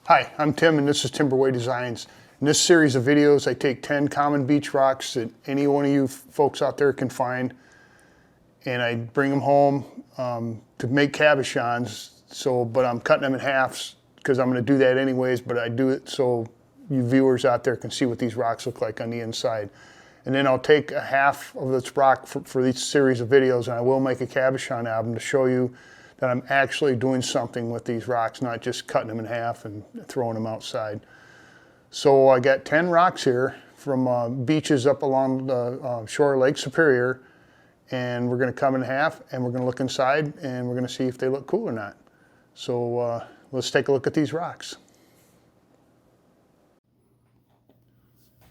Hi, I'm Tim and this is Timberway Designs. In this series of videos I take 10 common beach rocks that any one of you folks out there can find and I bring them home to make cabochons. But I'm cutting them in halves because I'm going to do that anyways, but I do it so you viewers out there can see what these rocks look like on the inside. And then I'll take a half of this rock for each series of videos and I will make a cabochon album to show you that I'm actually doing something with these rocks, not just cutting them in half and throwing them outside. So I got 10 rocks here from beaches up along the shore of Lake Superior, and we're gonna come in half and we're gonna look inside and we're gonna see if they look cool or not. So let's take a look at these rocks.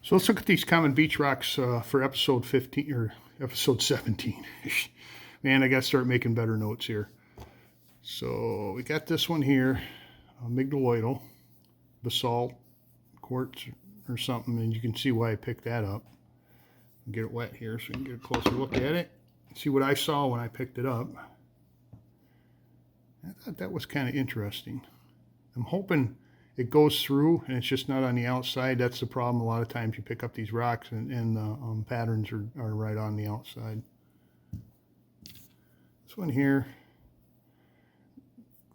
So let's look at these common beach rocks for episode 15 or episode 17. Man, I gotta start making better notes here. So we got this one here, amygdaloidal, basalt, quartz or something, and you can see why I picked that up. Get it wet here so we can get a closer look at it. See what I saw when I picked it up. I thought that was kind of interesting. I'm hoping it goes through and it's just not on the outside. That's the problem. A lot of times you pick up these rocks and the patterns are right on the outside. This one here,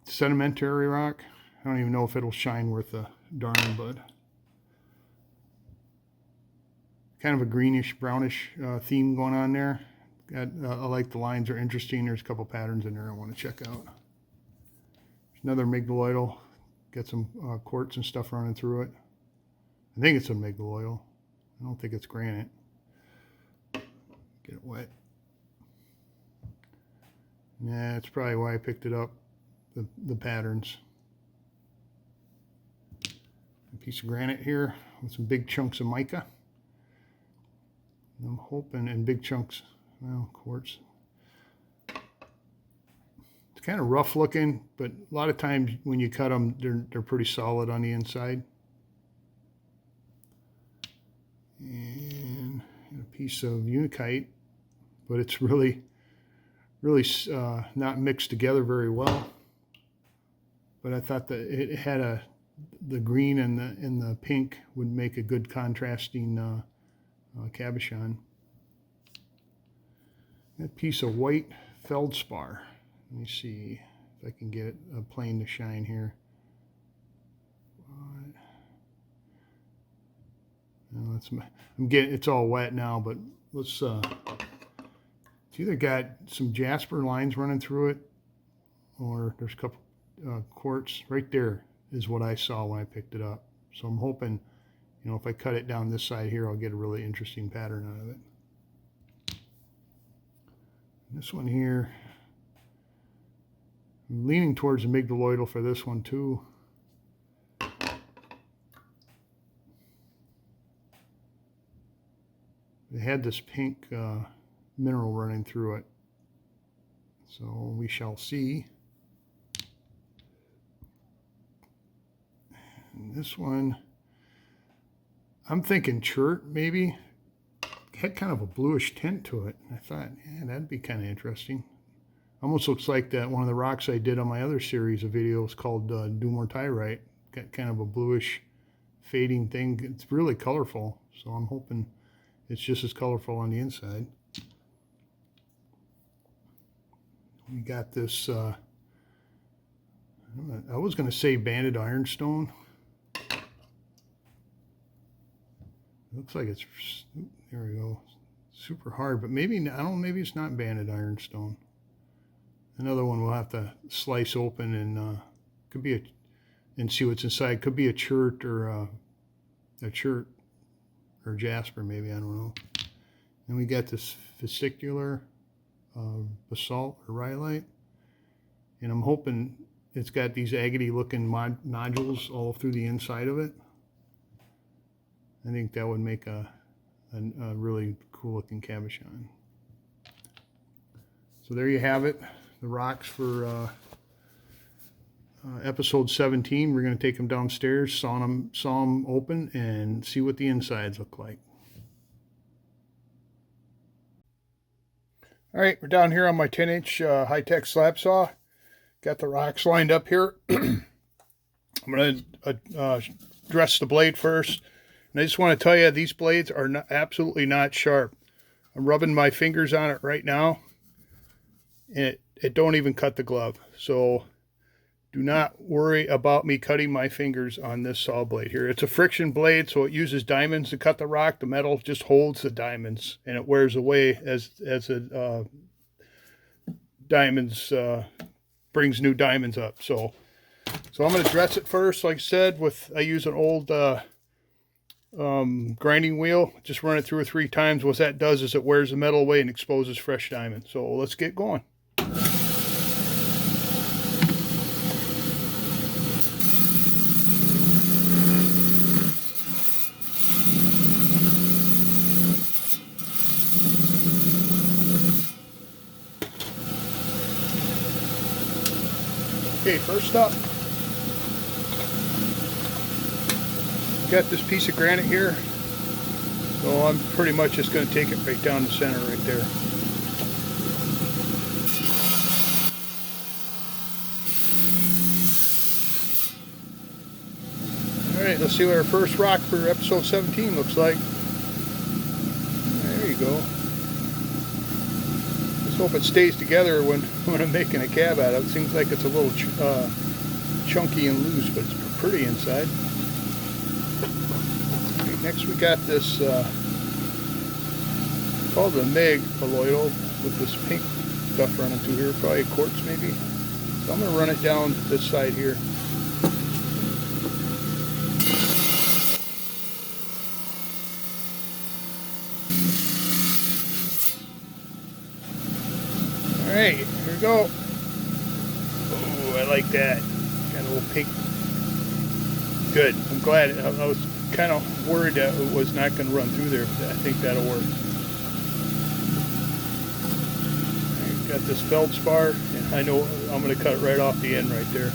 sedimentary rock. I don't even know if it'll shine worth a darn, but kind of a greenish brownish theme going on there. I like the lines, are interesting. There's a couple patterns in there I want to check out. There's another amygdaloidal. Got some quartz and stuff running through it. I think it's amygdaloidal. I don't think it's granite. Get it wet. Yeah, that's probably why I picked it up. The patterns. A piece of granite here with some big chunks of mica. I'm hoping, and big chunks, well, quartz. It's kind of rough looking, but a lot of times when you cut them, they're pretty solid on the inside. And a piece of unikite, but it's really not mixed together very well. But I thought that it had the green and the pink would make a good contrasting cabochon. That piece of white feldspar. Let me see if I can get a plane to shine here. It's all wet now, but let's. It's either got some jasper lines running through it, or there's a couple. Quartz right there is what I saw when I picked it up. So I'm hoping, if I cut it down this side here, I'll get a really interesting pattern out of it. This one here, I'm leaning towards amygdaloidal for this one too. It had this pink mineral running through it. So we shall see. And this one, I'm thinking chert maybe. Had kind of a bluish tint to it. I thought, yeah, that'd be kind of interesting. Almost looks like that one of the rocks I did on my other series of videos called dumortierite. Got kind of a bluish fading thing. It's really colorful, so I'm hoping it's just as colorful on the inside. We got this, I was going to say banded ironstone. Looks like it's, there we go, super hard, but maybe, I don't know, maybe it's not banded ironstone. Another one we'll have to slice open and could be and see what's inside. Could be a chert or a chert or jasper maybe, I don't know. And we got this vesicular basalt or rhyolite, and I'm hoping it's got these agate looking nodules all through the inside of it. I think that would make a really cool looking cabochon. So there you have it, the rocks for episode 17. We're going to take them downstairs, saw them open, and see what the insides look like. All right, we're down here on my 10-inch high-tech slab saw. Got the rocks lined up here. I'm going to dress the blade first. And I just want to tell you, these blades are absolutely not sharp. I'm rubbing my fingers on it right now, and it don't even cut the glove. So do not worry about me cutting my fingers on this saw blade here. It's a friction blade, so it uses diamonds to cut the rock. The metal just holds the diamonds, and it wears away as the diamonds brings new diamonds up. So I'm going to dress it first, like I said. I use an old grinding wheel. Just run it 2 or 3 times. What that does is it wears the metal away and exposes fresh diamonds. So let's get going. Okay, first up, got this piece of granite here, so I'm pretty much just going to take it right down the center right there. Alright, let's see what our first rock for episode 17 looks like. There you go. Just hope it stays together when I'm making a cab out of it. It seems like it's a little chunky and loose, but it's pretty inside. Next we got this called the Meg colloidal with this pink stuff running through here, probably quartz maybe. So I'm going to run it down this side here. Alright, here we go. Oh, I like that. Got a little pink. Good. I'm glad. I was kind of worried that it was not going to run through there, but I think that'll work. I've got this feldspar, and I know I'm going to cut it right off the end right there.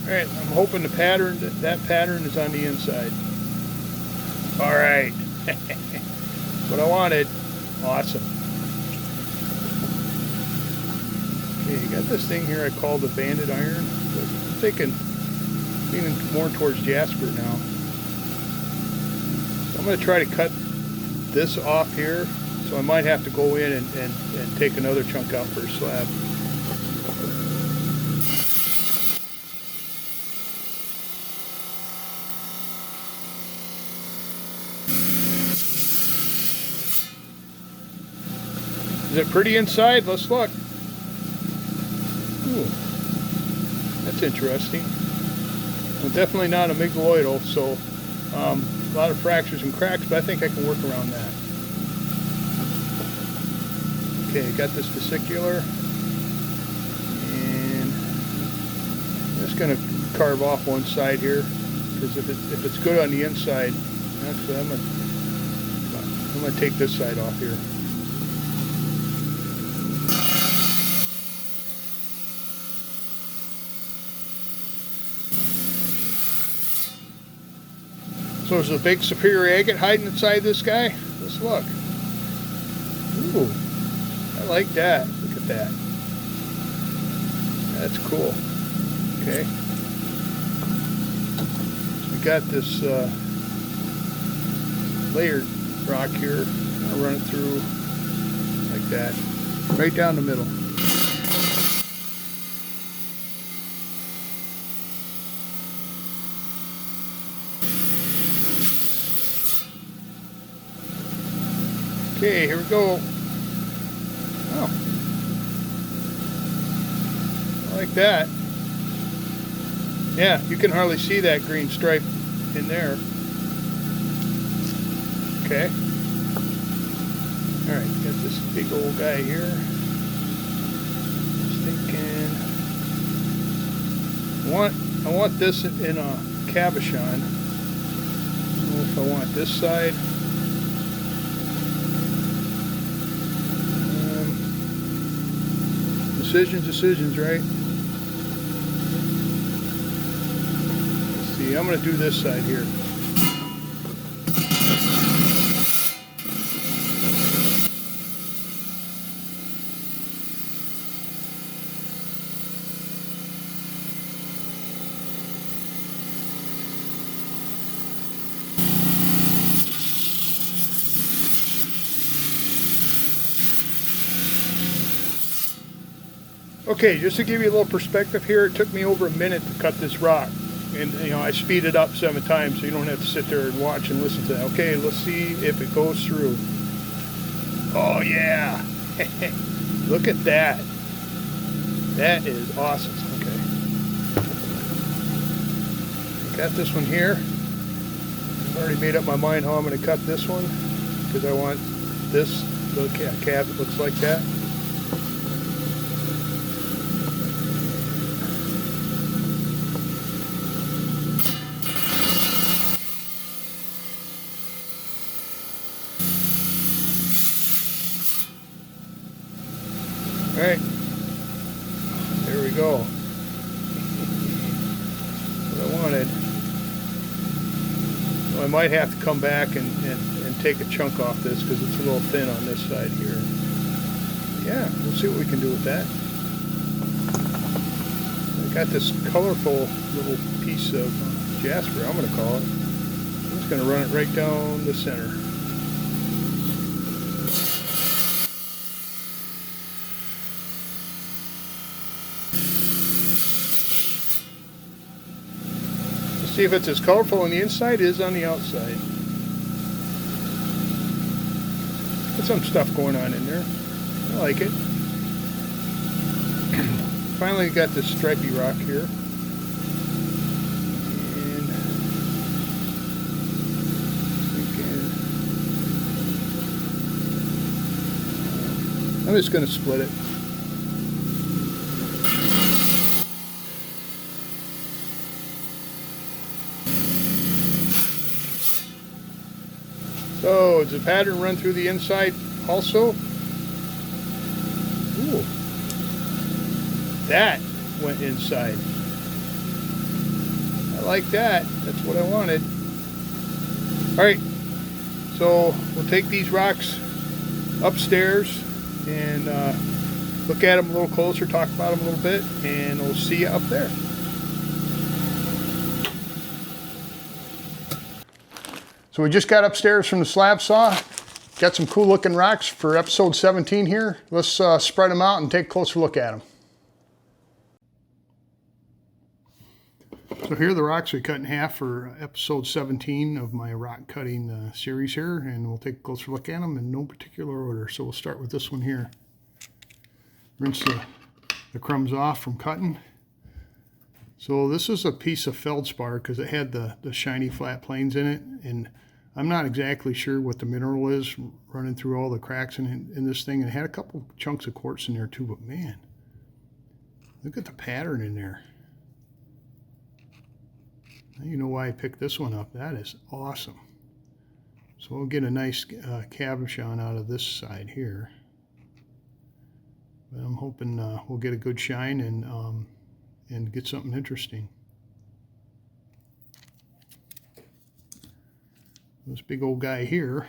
Alright, I'm hoping that pattern is on the inside. Alright. What I wanted. Awesome. Okay, you got this thing here I call the banded iron, but I'm thinking leaning more towards jasper now. So I'm going to try to cut this off here, so I might have to go in and take another chunk out for a slab. Is it pretty inside? Let's look. Ooh, that's interesting. Well, definitely not a migaloidal, so a lot of fractures and cracks, but I think I can work around that. Okay, got this vesicular, and I'm just going to carve off one side here, because if it's good on the inside, actually I'm going to take this side off here. So there's a big superior agate hiding inside this guy. Let's look. Ooh, I like that. Look at that. That's cool. Okay. So we got this layered rock here. I'll run it through like that, right down the middle. Okay, here we go. Oh, I like that. Yeah, you can hardly see that green stripe in there. Okay. Alright, got this big old guy here. Just thinking, I want this in a cabochon. I don't know if I want this side. Decisions, right? Let's see, I'm going to do this side here. Okay, just to give you a little perspective here, it took me over a minute to cut this rock. And, you know, I speed it up 7 times so you don't have to sit there and watch and listen to that. Okay, let's see if it goes through. Oh, yeah. Look at that. That is awesome. Okay. Got this one here. I've already made up my mind how I'm going to cut this one because I want this little cab that looks like that. All right, there we go. What I wanted. Well, I might have to come back and take a chunk off this because it's a little thin on this side here. Yeah, we'll see what we can do with that. I got this colorful little piece of jasper, I'm going to call it. I'm just going to run it right down the center. See if it's as colorful on the inside as on the outside. Got some stuff going on in there. I like it. Finally got this stripy rock here. And I'm just going to split it. So, does the pattern run through the inside also? Ooh. That went inside. I like that. That's what I wanted. Alright, so we'll take these rocks upstairs and look at them a little closer, talk about them a little bit, and we'll see you up there. So we just got upstairs from the slab saw. Got some cool looking rocks for episode 17 here. Let's spread them out and take a closer look at them. So here are the rocks we cut in half for episode 17 of my rock cutting series here, and we'll take a closer look at them in no particular order. So we'll start with this one here. Rinse the crumbs off from cutting. So this is a piece of feldspar because it had the shiny flat planes in it, and I'm not exactly sure what the mineral is running through all the cracks in this thing. And it had a couple chunks of quartz in there too, but man, look at the pattern in there. Now you know why I picked this one up. That is awesome. So we'll get a nice cabochon out of this side here. But I'm hoping we'll get a good shine and get something interesting. This big old guy here.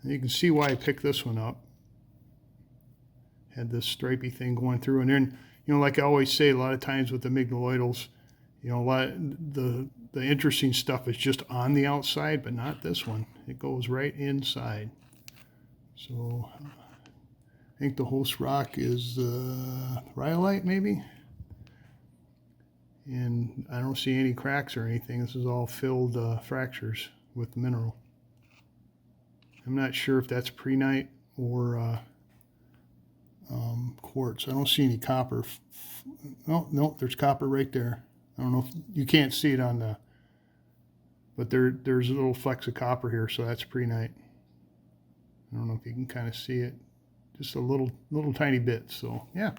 You can see why I picked this one up. Had this stripy thing going through, and then, you know, like I always say, a lot of times with the mignoloidals, you know, the interesting stuff is just on the outside, but not this one. It goes right inside. So I think the host rock is rhyolite, maybe. And I don't see any cracks or anything. This is all filled fractures with mineral. I'm not sure if that's prehnite or quartz. I don't see any copper. No, there's copper right there. I don't know if you can't see it on the, but there's a little flecks of copper here, so that's prehnite. I don't know if you can kind of see it, just a little tiny bit. So yeah,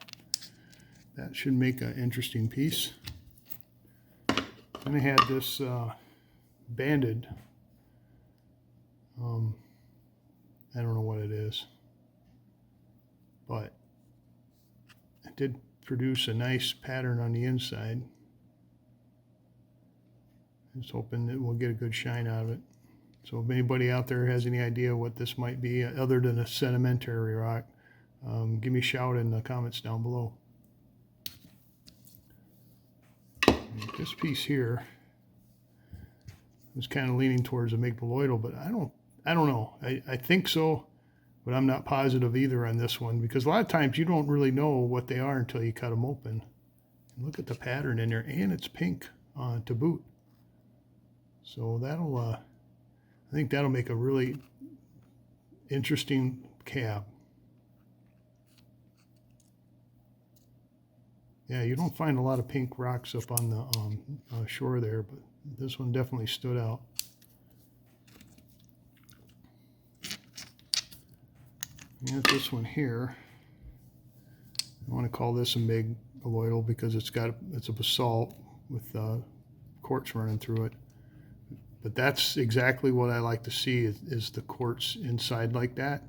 that should make an interesting piece. Then I had this banded. I don't know what it is, but it did produce a nice pattern on the inside. Just hoping that we'll get a good shine out of it. So if anybody out there has any idea what this might be other than a sedimentary rock, give me a shout in the comments down below. And this piece here was kind of leaning towards a mignoloidal, but I don't know. I think so. but I'm not positive either on this one, because a lot of times you don't really know what they are until you cut them open. And look at the pattern in there, and it's pink to boot. So that'll, I think that'll make a really interesting cab. Yeah, you don't find a lot of pink rocks up on the shore there, but this one definitely stood out. And this one here, I want to call this a megaloidal because it's a basalt with quartz running through it. But that's exactly what I like to see is the quartz inside like that.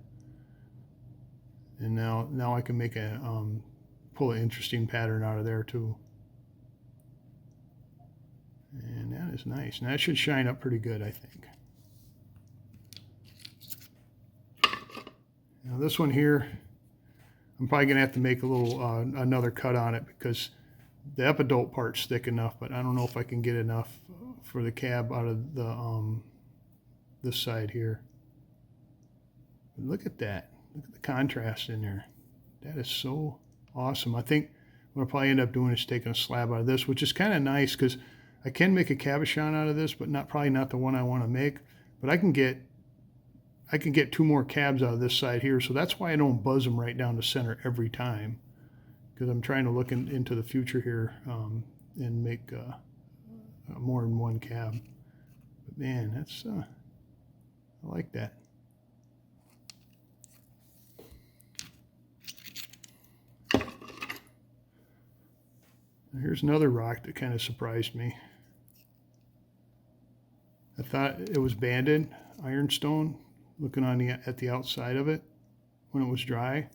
And now I can make a pull an interesting pattern out of there too. And that is nice. And that should shine up pretty good, I think. Now this one here, I'm probably going to have to make a little another cut on it because the epidote part's thick enough, but I don't know if I can get enough for the cab out of the this side here. But look at that. Look at the contrast in there. That is so awesome. I think what I'll probably end up doing is taking a slab out of this, which is kind of nice because I can make a cabochon out of this, but probably not the one I want to make. But I can get 2 more cabs out of this side here, so that's why I don't buzz them right down the center every time, because I'm trying to look into the future here and make more than one cab. But man, that's I like that. Here's another rock that kind of surprised me. I thought it was banded ironstone, looking at the outside of it when it was dry,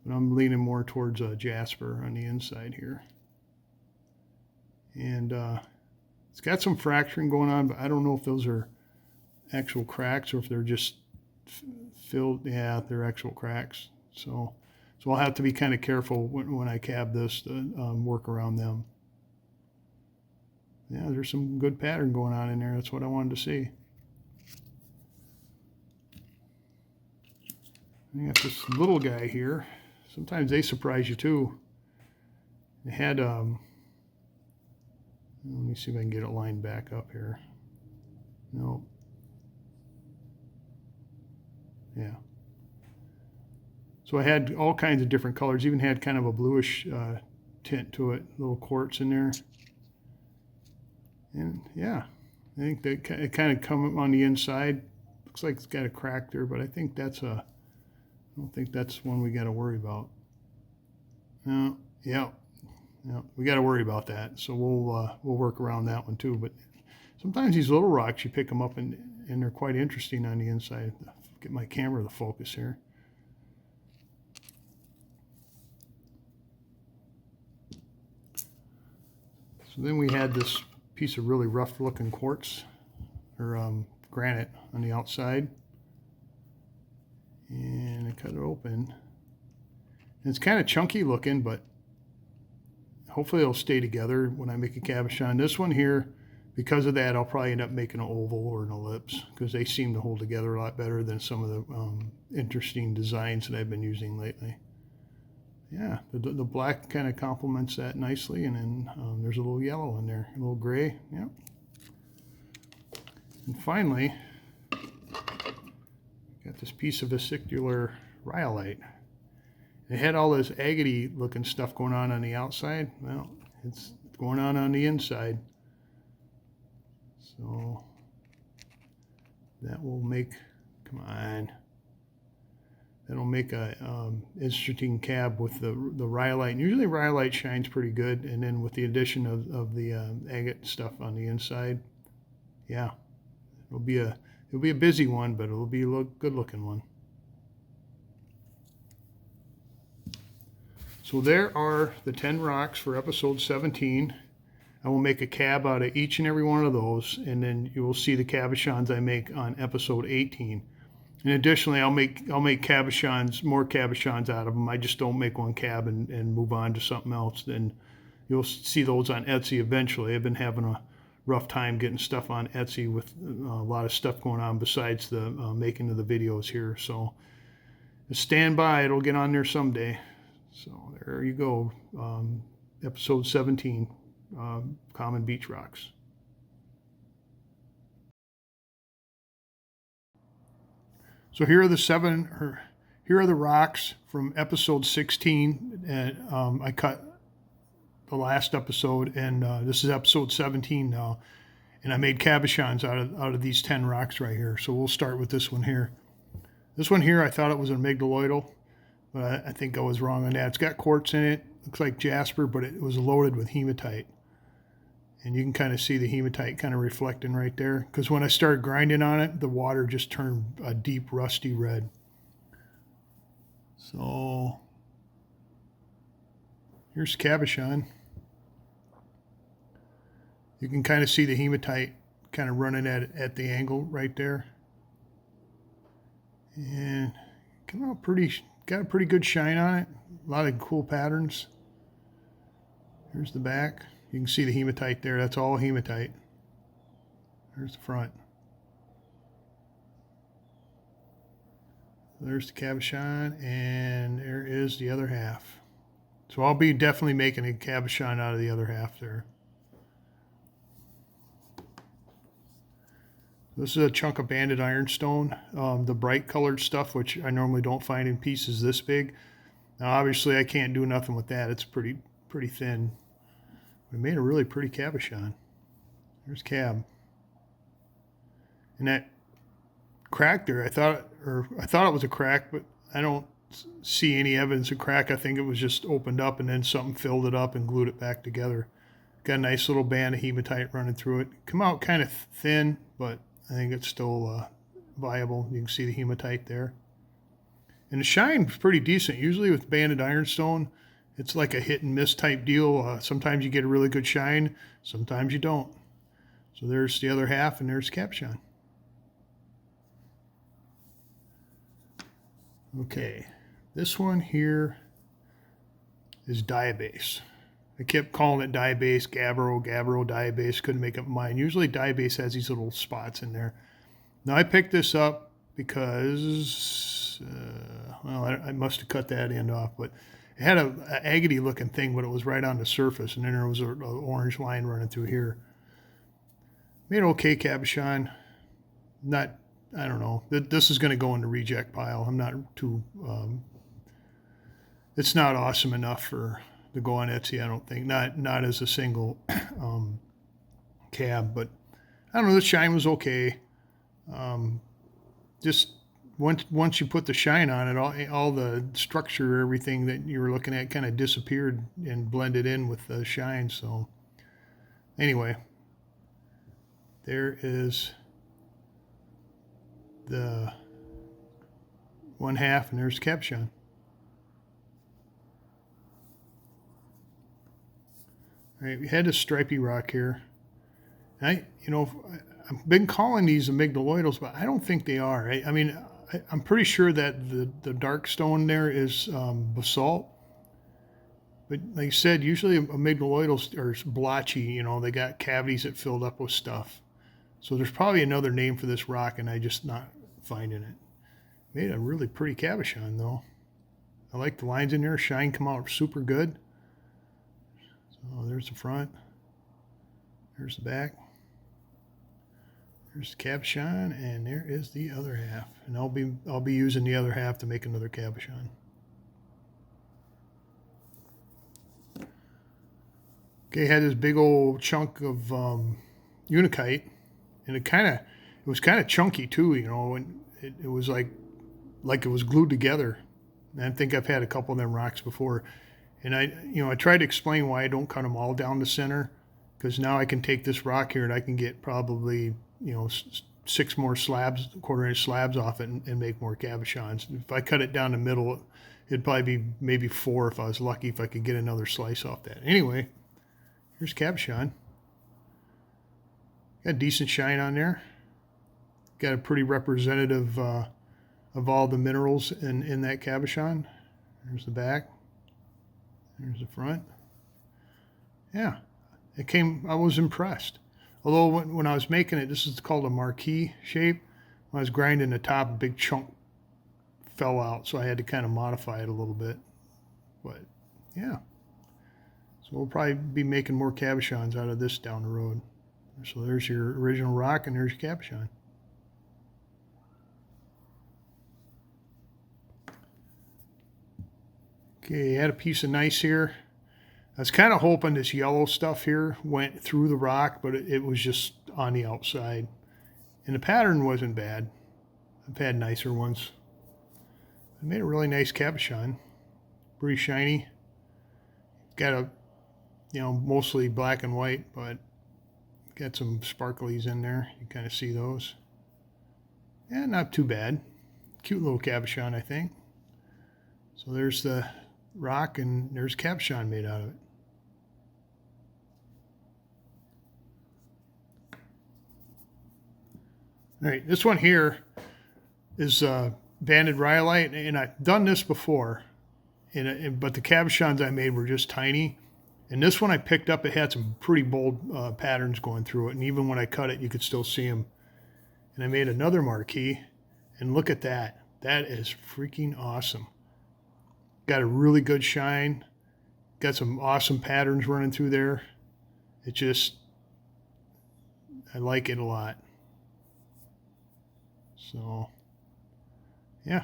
but I'm leaning more towards jasper on the inside here. And it's got some fracturing going on, but I don't know if those are actual cracks or if they're just filled. Yeah, they're actual cracks. So I'll have to be kind of careful when I cab this to work around them. Yeah, there's some good pattern going on in there. That's what I wanted to see. I got this little guy here. Sometimes they surprise you too. They had, let me see if I can get it lined back up here. No. Yeah. So I had all kinds of different colors, even had kind of a bluish tint to it, little quartz in there. And yeah, I think that it kind of come on the inside. Looks like it's got a crack there, but I think that's I don't think that's one we got to worry about. No, yeah, we got to worry about that. So we'll work around that one too. But sometimes these little rocks, you pick them up and they're quite interesting on the inside. Get my camera to focus here. So then we had this piece of really rough looking quartz or granite on the outside, and I cut it open, and it's kind of chunky looking, but hopefully it'll stay together when I make a cabochon. This one here, because of that, I'll probably end up making an oval or an ellipse because they seem to hold together a lot better than some of the interesting designs that I've been using lately. Yeah, the black kind of complements that nicely, and then there's a little yellow in there, a little gray. Yep. And finally, got this piece of vesicular rhyolite. It had all this agate looking stuff going on the outside. Well, it's going on the inside. So that will make, come on. That'll make a interesting cab with the rhyolite. And usually rhyolite shines pretty good, and then with the addition of the agate stuff on the inside, yeah, it'll be a busy one, but it'll be a good looking one. So there are the 10 rocks for episode 17. I will make a cab out of each and every one of those, and then you will see the cabochons I make on episode 18. And additionally, I'll make cabochons, more cabochons out of them. I just don't make one cab and move on to something else. Then you'll see those on Etsy eventually. I've been having a rough time getting stuff on Etsy with a lot of stuff going on besides the making of the videos here. So Just stand by, it'll get on there someday. So there you go, episode 17, common beach rocks. So here are the rocks from episode 16, and I cut the last episode, and this is episode 17 now, and I made cabochons out of these 10 rocks right here. So we'll start with this one here. This one here, I thought it was an amygdaloidal, but I think I was wrong on that. It's got quartz in it, looks like jasper, but it was loaded with hematite. And you can kind of see the hematite kind of reflecting right there, because when I started grinding on it, the water just turned a deep rusty red. So here's cabochon. You can kind of see the hematite kind of running at the angle right there. And come out got a pretty good shine on it. A lot of cool patterns. Here's the back. You can see the hematite there. That's all hematite. There's the front. There's the cabochon, and there is the other half. So I'll be definitely making a cabochon out of the other half there. This is a chunk of banded ironstone, the bright colored stuff, which I normally don't find in pieces this big. Now obviously I can't do nothing with that. It's pretty thin. We made a really pretty cabochon. There's cab. And that crack there, I thought it was a crack, but I don't see any evidence of crack. I think it was just opened up and then something filled it up and glued it back together. Got a nice little band of hematite running through it. Come out kind of thin, but I think it's still viable. You can see the hematite there. And the shine's pretty decent. Usually with banded ironstone, it's like a hit and miss type deal. Sometimes you get a really good shine, sometimes you don't. So there's the other half, and there's cabochon. Okay, this one here is diabase. I kept calling it diabase, gabbro, diabase. Couldn't make up mine. Usually diabase has these little spots in there. Now I picked this up because, well, I must have cut that end off, but it had a agate looking thing, but it was right on the surface, and then there was an orange line running through here. Made an okay cabochon. Not, I don't know. This is going to go in the reject pile. I'm not too, it's not awesome enough to go on Etsy, I don't think. Not as a single cab, but I don't know, the shine was okay. Just once you put the shine on it, all the structure, everything that you were looking at kind of disappeared and blended in with the shine. So anyway, there is the one half, and there's cabochon. All right, we had a stripy rock here. I've been calling these amygdaloidals, but I don't think they are. I mean, I'm pretty sure that the dark stone there is basalt. But like I said, usually amygdaloidals are blotchy. They got cavities that filled up with stuff. So there's probably another name for this rock, and I just not finding it. Made a really pretty cabochon, though. I like the lines in there. Shine come out super good. So there's the front. There's the back. There's the cabochon, and there is the other half. And I'll be using the other half to make another cabochon. Okay, had this big old chunk of unikite, and it was kind of chunky too, and it was like it was glued together. And I think I've had a couple of them rocks before, and I tried to explain why I don't cut them all down the center, because now I can take this rock here and I can get probably 6 more slabs, quarter-inch slabs off it, and make more cabochons. If I cut it down the middle, it'd probably be maybe 4 if I was lucky, if I could get another slice off that. Anyway, here's cabochon. Got a decent shine on there. Got a pretty representative of all the minerals in that cabochon. There's the back. There's the front. Yeah, I was impressed. Although when I was making it, this is called a marquee shape. When I was grinding the top, a big chunk fell out, so I had to kind of modify it a little bit. But yeah, so we'll probably be making more cabochons out of this down the road. So there's your original rock, and there's your cabochon. Okay, add a piece of gneiss here. I was kind of hoping this yellow stuff here went through the rock, but it was just on the outside. And the pattern wasn't bad. I've had nicer ones. I made a really nice cabochon. Pretty shiny. Got a, you know, mostly black and white, but got some sparklies in there. You kind of see those. Yeah, not too bad. Cute little cabochon, I think. So there's the rock, and there's cabochon made out of it. All right, this one here is banded rhyolite, and I've done this before, but the cabochons I made were just tiny. And this one I picked up, it had some pretty bold patterns going through it, and even when I cut it, you could still see them. And I made another marquee, and look at that. That is freaking awesome. Got a really good shine. Got some awesome patterns running through there. It just, I like it a lot. So, yeah.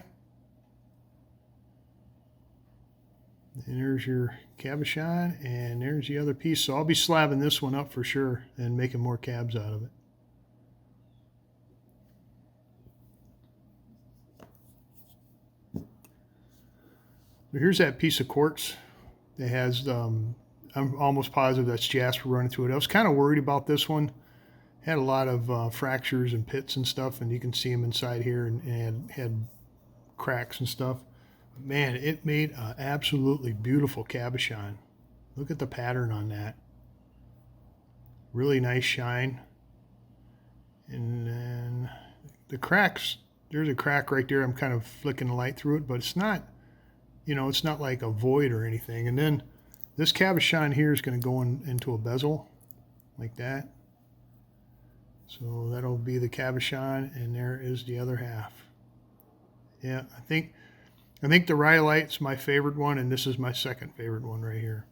And there's your cabochon, and there's the other piece. So I'll be slabbing this one up for sure and making more cabs out of it. So here's that piece of quartz that has, I'm almost positive that's jasper running through it. I was kind of worried about this one. Had a lot of fractures and pits and stuff, and you can see them inside here, and had cracks and stuff. But man, it made an absolutely beautiful cabochon. Look at the pattern on that. Really nice shine. And then the cracks, there's a crack right there. I'm kind of flicking the light through it, but it's not, you know, it's not like a void or anything. And then this cabochon here is going to go into a bezel like that. So that'll be the cabochon, and there is the other half. Yeah, I think the rhyolite's my favorite one, and this is my second favorite one right here.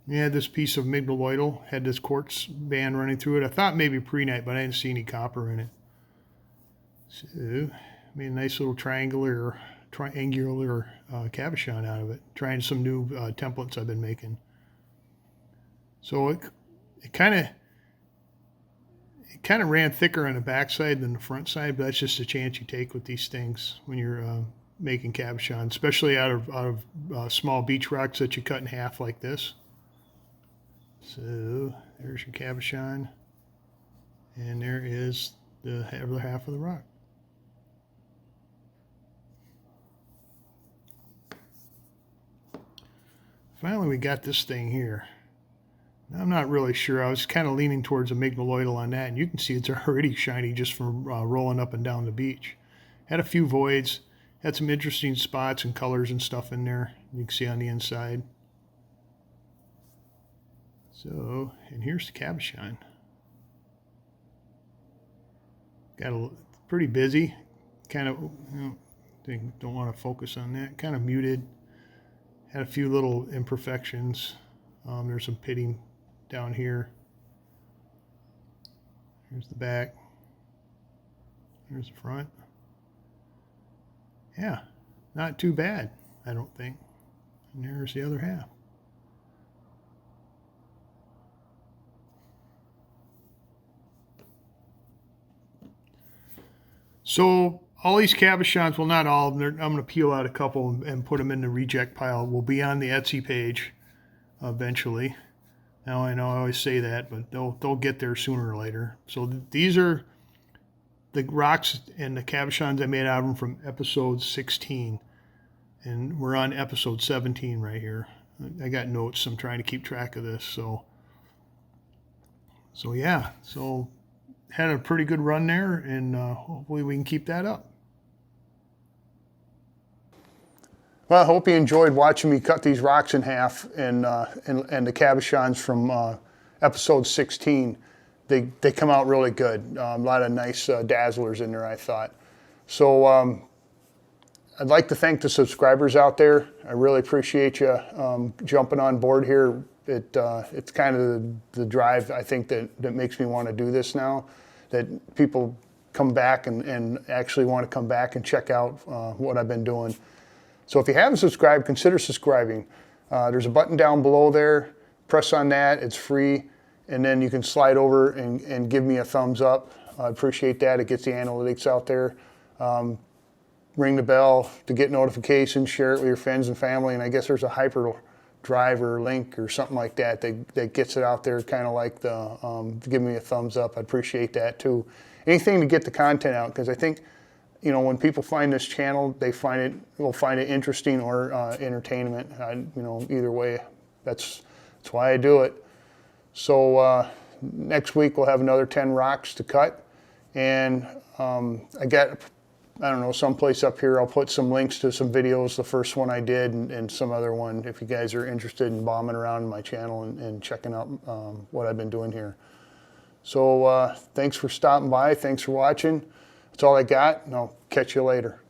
Yeah, this piece of migdaloidal had this quartz band running through it. I thought maybe prehnite, but I didn't see any copper in it. So made a nice little triangular cabochon out of it. Trying some new templates I've been making. So it kind of ran thicker on the back side than the front side, but that's just a chance you take with these things when you're making cabochons, especially out of small beach rocks that you cut in half like this. So there's your cabochon, and there is the other half of the rock. Finally, we got this thing here. I'm not really sure. I was kind of leaning towards a migdaloidal on that, and you can see it's already shiny just from rolling up and down the beach. Had a few voids, had some interesting spots and colors and stuff in there. You can see on the inside. So, and here's the cabochon. Got a pretty busy. Kind of, don't want to focus on that. Kind of muted. Had a few little imperfections. There's some pitting down here. Here's the back. Here's the front. Yeah, not too bad, I don't think. And there's the other half. So all these cabochons, well, not all of them, I'm going to peel out a couple and put them in the reject pile. Will be on the Etsy page eventually. Now I know I always say that, but they'll get there sooner or later. So these are the rocks and the cabochons I made out of them from episode 16. And we're on episode 17 right here. I got notes. I'm trying to keep track of this. So yeah. So had a pretty good run there, and hopefully we can keep that up. Well, I hope you enjoyed watching me cut these rocks in half and the cabochons from episode 16. they come out really good. A lot of nice dazzlers in there, I thought. So I'd like to thank the subscribers out there. I really appreciate you jumping on board here. It's kind of the drive, I think, that makes me want to do this now, that people come back and actually want to come back and check out what I've been doing. So if you haven't subscribed, consider subscribing. There's a button down below there. Press on that. It's free. And then you can slide over and give me a thumbs up. I appreciate that. It gets the analytics out there. Ring the bell to get notifications. Share it with your friends and family. And I guess there's a hyperdrive or link or something like that that gets it out there, kind of like to give me a thumbs up. I appreciate that too. Anything to get the content out, because I think, you know, when people find this channel, will find it interesting or entertainment. You know, either way, that's why I do it. So next week we'll have another 10 rocks to cut, and I got, I don't know, someplace up here I'll put some links to some videos, the first one I did and some other one, if you guys are interested in bombing around my channel and checking out what I've been doing here. So thanks for stopping by. Thanks for watching. That's all I got, and I'll catch you later.